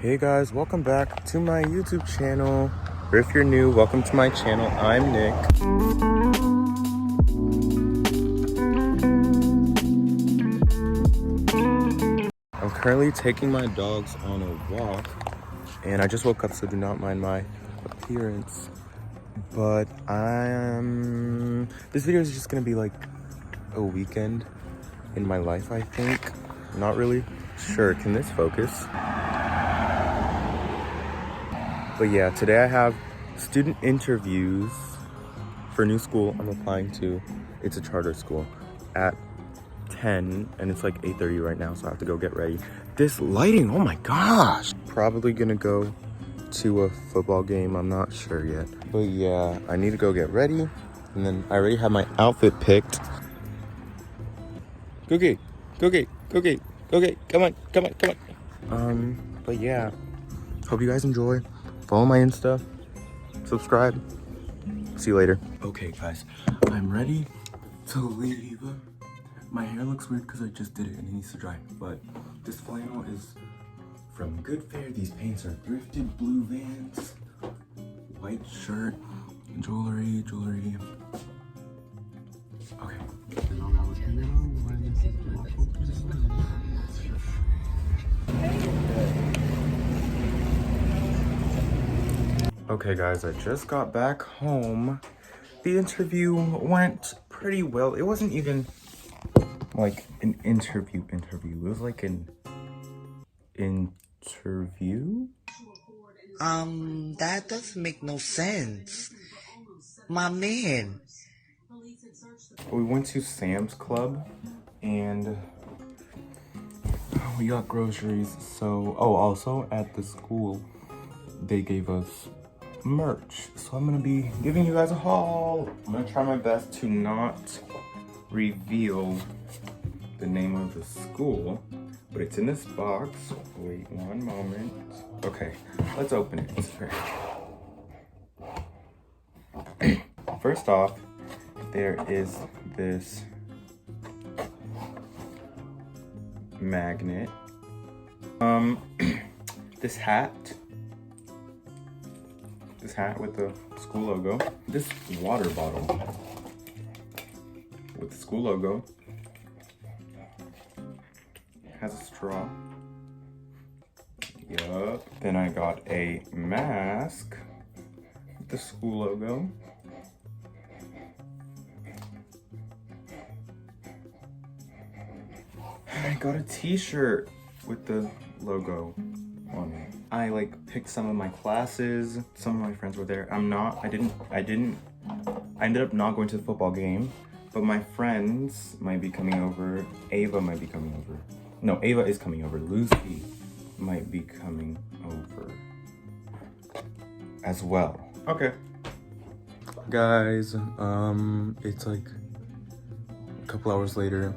Hey guys, welcome back to my YouTube channel. Or if you're new, welcome to my channel. I'm Nick. I'm currently taking my dogs on a walk, and I just woke up, so do not mind my appearance. But this video is just gonna be like a weekend in my life, I think. Not really sure. Can this focus? But yeah, today I have student interviews for a new school I'm applying to. It's a charter school at 10, and it's like 8:30 right now, so I have to go get ready. This lighting, oh my gosh. Probably gonna go to a football game, I'm not sure yet. But yeah, I need to go get ready, and then I already have my outfit picked. Go get, go get, go get, go get, come on, come on, come on. But yeah, hope you guys enjoy. Follow my Insta, subscribe. See you later. Okay guys, I'm ready to leave. My hair looks weird because I just did it and it needs to dry, but this flannel is from Good Fare. These pants are thrifted blue Vans, white shirt, jewelry. Okay. Okay guys, I just got back home. The interview went pretty well. It wasn't even like an interview. It was like an interview? That doesn't make no sense. My man. We went to Sam's Club and we got groceries. So, also at the school, they gave us merch. So I'm gonna be giving you guys a haul. I'm gonna try my best to not reveal the name of the school, but it's in this box. Wait one moment. Okay, let's open it. First off, there is this magnet. This hat with the school logo. This water bottle with the school logo. Has a straw. Yup. Then I got a mask with the school logo. I got a t-shirt with the logo on it. I picked some of my classes. Some of my friends were there. I ended up not going to the football game, but my friends might be coming over. Ava might be coming over. No, Ava is coming over. Lucy might be coming over as well. Okay. Guys, it's like a couple hours later,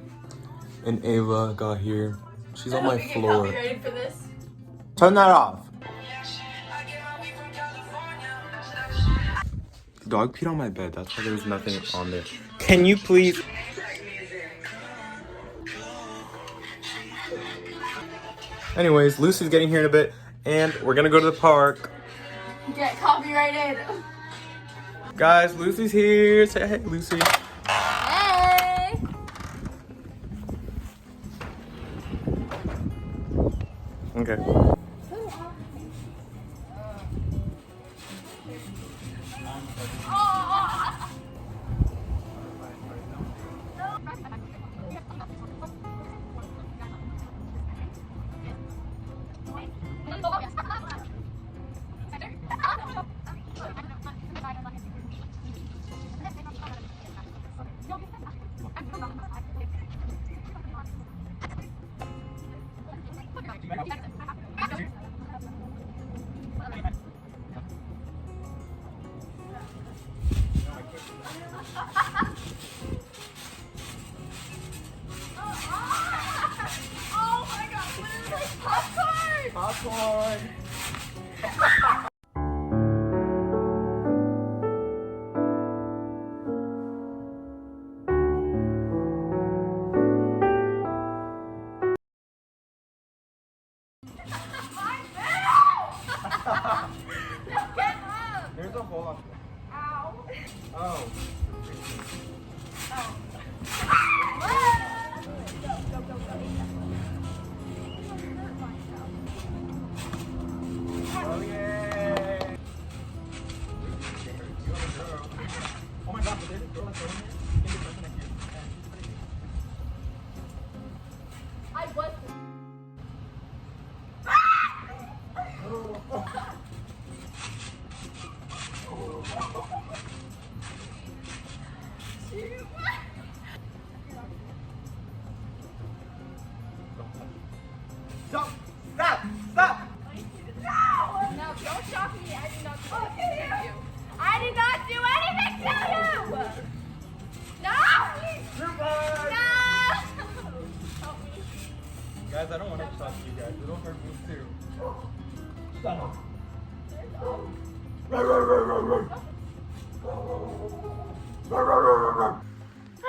and Ava got here. She's on my floor. Copyrighted for this? Turn that off. The dog peed on my bed. That's why there's nothing on there. Can you please? Anyways, Lucy's getting here in a bit, and we're gonna go to the park. Get copyrighted. Guys, Lucy's here. Say hey, Lucy. Hey. Okay. Oh my god, what is this? Popcorn! Popcorn.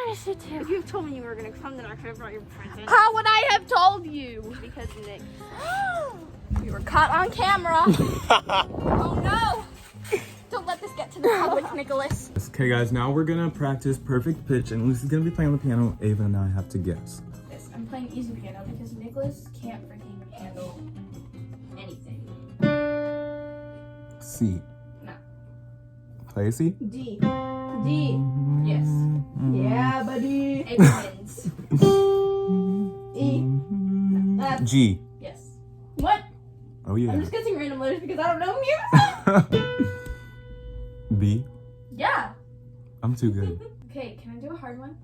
I should too. If you told me you were gonna come, then I could have brought your present. How would I have told you? Because Nick. You were caught on camera. Oh no! Don't let this get to the public, Nicholas. Okay, guys, now we're gonna practice perfect pitch, and Lucy's gonna be playing on the piano. Ava and I have to guess. Yes, I'm playing easy piano because Nicholas can't freaking handle anything. C. No. Play a C. D. D. Yes. Yeah, buddy. A wins. E. F. G. Yes. What? Oh yeah. I'm just guessing random letters because I don't know music. B. Yeah. I'm too good. Okay, can I do a hard one?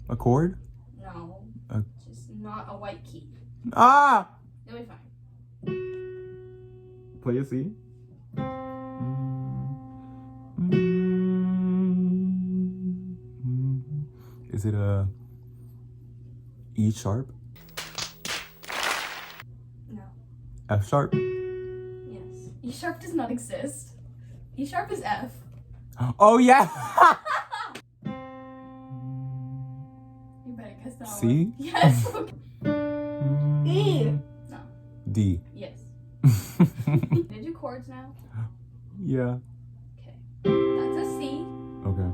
A chord? No. A- Just not a white key. Ah! It'll be fine. Play a C. Is it a E sharp? No. F sharp? Yes. E sharp does not exist. E sharp is F. Oh yeah! You better guess that C? one. Yes. E. No. D. Yes. Did you do chords now? Yeah. Okay. That's a C. Okay.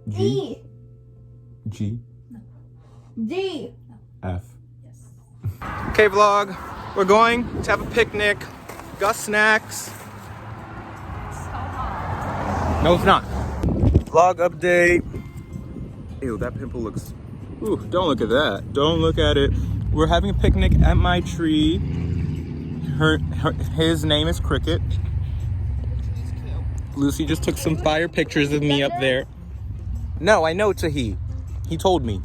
G. E. G. D. F. Yes. Okay, vlog. We're going to have a picnic. Got snacks. No, it's not. Vlog update. Ew, that pimple looks... Ooh, don't look at that. Don't look at it. We're having a picnic at my tree. His name is Cricket. Lucy just took some fire pictures of me up there. No, I know it's a he. He told me.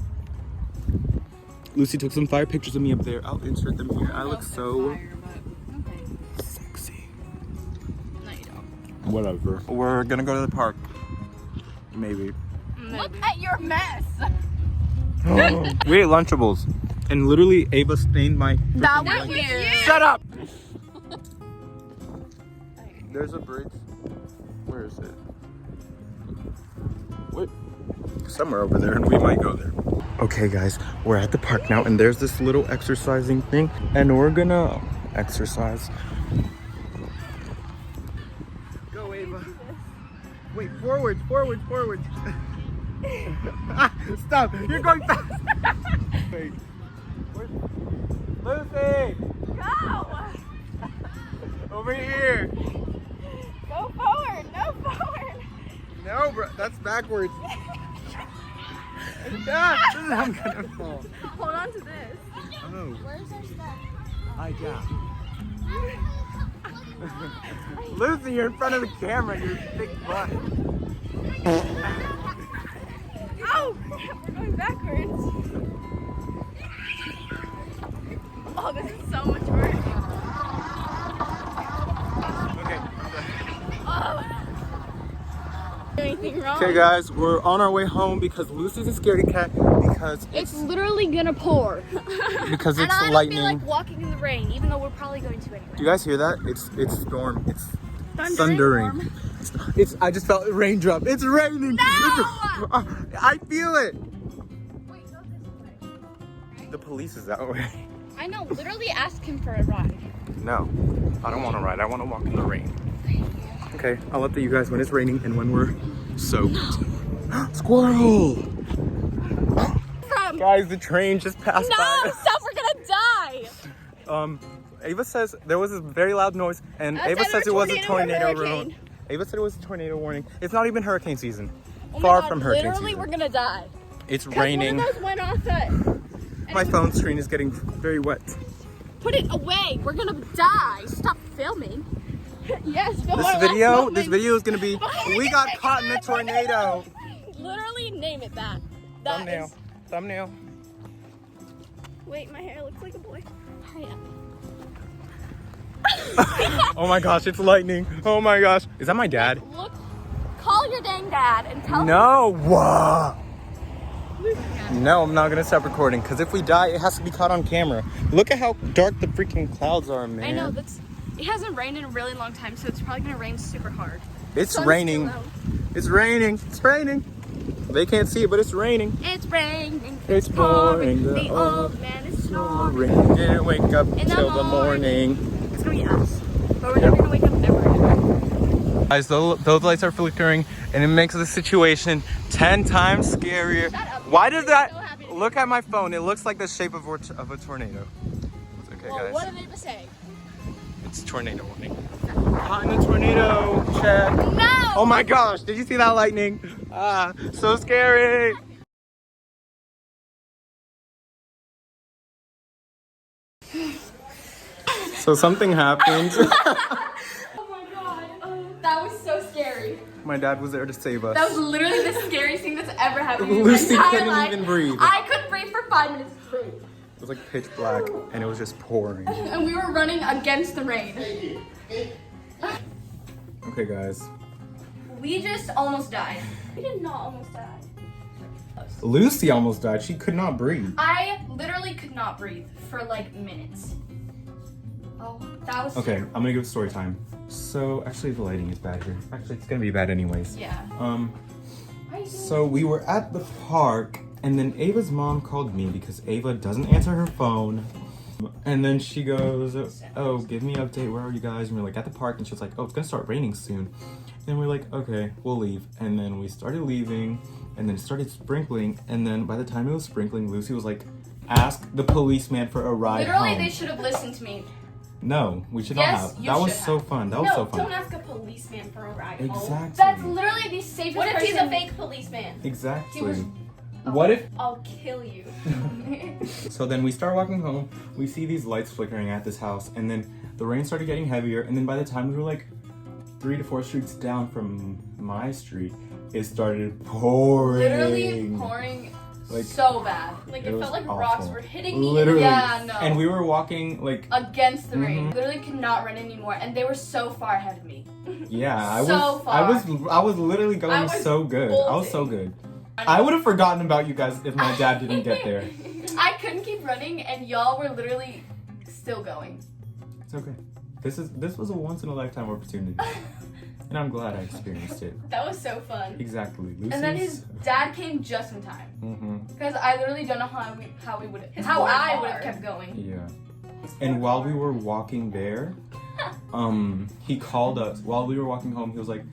Lucy took some fire pictures of me up there. I'll insert them here. I look so sexy. No, you don't. Whatever. We're gonna go to the park. Maybe. Look at your mess. We ate Lunchables. And literally, Ava stained my... That freaking was lunch. you. Shut up! There's a bridge. Where is it? What? Somewhere over there, and we might go there. Okay, guys, we're at the park now, and there's this little exercising thing, and we're gonna exercise. Go, Ava. Wait, forwards. Stop! You're going fast. Wait. Lucy! Go. Over here! Go forward. No forward. No, bro, that's backwards. Ah, I'm gonna fall. Hold on to this. Oh, Where's our stuff? I got. Lucy, you're in front of the camera, your big butt. Oh, we're going backwards. Oh, this is so much work. Okay. Oh. Anything wrong? Okay, guys, we're on our way home because Lucy's a scaredy cat because It's literally gonna pour. because And it's I don't lightning. feel like walking in the rain, even though we're probably going to anyway. Do you guys hear that? It's storm. It's Thundering. thundering. It's. I just felt a raindrop. It's raining. No! I feel it. Wait, go this way. The police is that way. I know, literally ask him for a ride. No, I don't want to ride. I want to walk in the rain. Okay, I'll update you guys when it's raining and when we're soaked. Squirrel! From Guys, the train just passed No, by. stop, we're gonna die. Ava says there was a very loud noise, and I Ava said says a it was a tornado or tornado hurricane. warning. Ava said it was a tornado warning. It's not even hurricane season. Oh my Far God, from hurricane literally, season. we're gonna die. It's 'Cause raining. One of those went off the... My phone screen is getting very wet. Put it away. We're gonna die. Stop filming. Yes, film This our last this moment. video is gonna be, we got caught in a tornado. Literally name it that. That Thumbnail. is- Thumbnail. Wait, my hair looks like a boy. Hurry up. Oh my gosh, it's lightning. Oh my gosh. Is that my dad? Look, call your dang dad and tell him. No. Whoa. No, I'm not gonna stop recording because if we die, it has to be caught on camera. Look at how dark the freaking clouds are, man. I know, it hasn't rained in a really long time, so it's probably gonna rain super hard. It's raining. It's raining. It's raining. They can't see it, but it's raining. It's raining. It's pouring. The old man is snoring. Can't wake up In till the morning. It's gonna be us. But we're never gonna wake up ever again. Guys, those lights are flickering, and it makes the situation 10 times scarier. Shut up. Why did that? So happy to Look at my phone. It looks like the shape of a tornado. It's okay, Well, guys. what are they to say? It's tornado warning. Caught in a tornado. Check. No! Oh my gosh! Did you see that lightning? Ah, so scary. So something happened. Oh my god. That was so scary. My dad was there to save us. That was literally the scariest thing that's ever happened in my Lucy entire couldn't life. even breathe. I couldn't breathe for 5 minutes straight. It was like pitch black, and it was just pouring. And we were running against the rain. Okay, guys. We just almost died. We did not almost die. Lucy almost died. She could not breathe. I literally could not breathe for like minutes. Oh, that was Okay, I'm gonna give story time. So, actually, the lighting is bad here. Actually, it's gonna be bad anyways. Yeah. So we were at the park, and then Ava's mom called me because Ava doesn't answer her phone. And then she goes, oh, give me an update, where are you guys? And we're like, at the park, and she was like, oh, it's gonna start raining soon. And we're like, okay, we'll leave. And then we started leaving, and then it started sprinkling, and then by the time it was sprinkling, Lucy was like, ask the policeman for a ride Literally, home. they should have listened to me. No, we should Yes, not have. you That was should so have. fun. That was so fun. Don't ask a policeman for a ride home. Exactly. That's literally the safest What if he's a person- fake policeman? Exactly. He was- What if? I'll kill you. So then we start walking home. We see these lights flickering at this house, and then the rain started getting heavier. And then by the time we were like 3 to 4 streets down from my street, it started pouring. Literally pouring Like, so bad. Like, It it was felt like awful. rocks were hitting me. Literally. Yeah, no. And we were walking like, Against the rain. Mhm. Literally could not run anymore, and they were so far ahead of me. yeah, I So was literally going I was so good. I was so good. I would have forgotten about you guys if my dad didn't get there. I couldn't keep running, and y'all were literally still going. It's okay. This was a once in a lifetime opportunity. And I'm glad I experienced it. That was so fun. Exactly. Lucy's... And then his dad came just in time. Mm-hmm. Because I literally don't know how I would His how boy I car. would have kept going. Yeah. And while we were walking there, he called us. While we were walking home, he was like,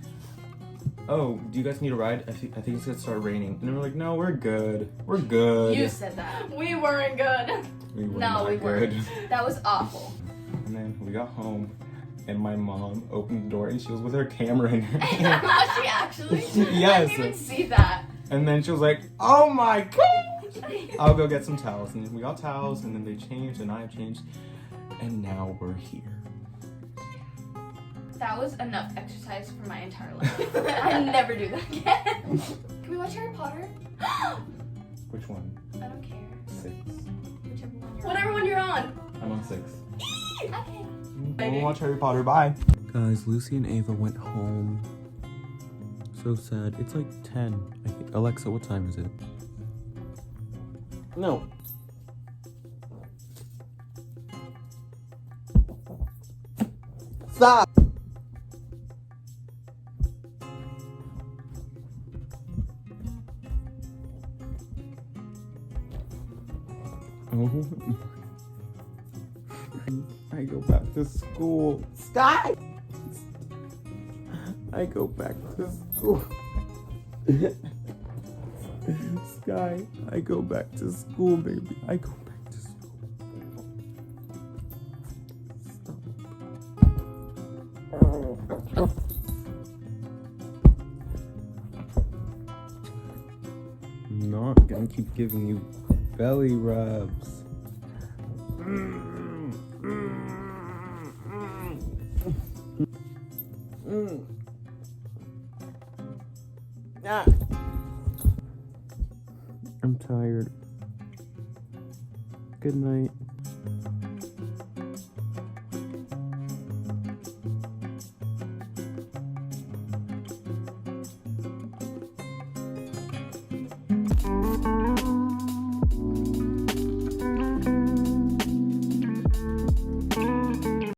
oh, do you guys need a ride? I think it's gonna start raining. And we're like, no, we're good. We're good. You said that. We weren't good. We were No, not we good. weren't. That was awful. And then we got home, and my mom opened the door, and she was with her camera in her hand. Was she actually? I Yes. didn't even see that. And then she was like, oh my god! I'll go get some towels. And then we got towels, and then they changed, and I changed. And now we're here. That was enough exercise for my entire life. I never do that again. Can we watch Harry Potter? Which one? I don't care. 6. Whichever one you're Whatever one you're on. I'm on 6. on. Okay. We'll watch Harry Potter. Bye. Guys, Lucy and Ava went home. So sad. It's like 10. I think. Alexa, what time is it? No. Stop. Oh. I go back to school. Stop! I go back to school. Sky, I go back to school, baby. I go back to school. Stop. I'm not gonna keep giving you belly rubs. Ah. I'm tired. Good night.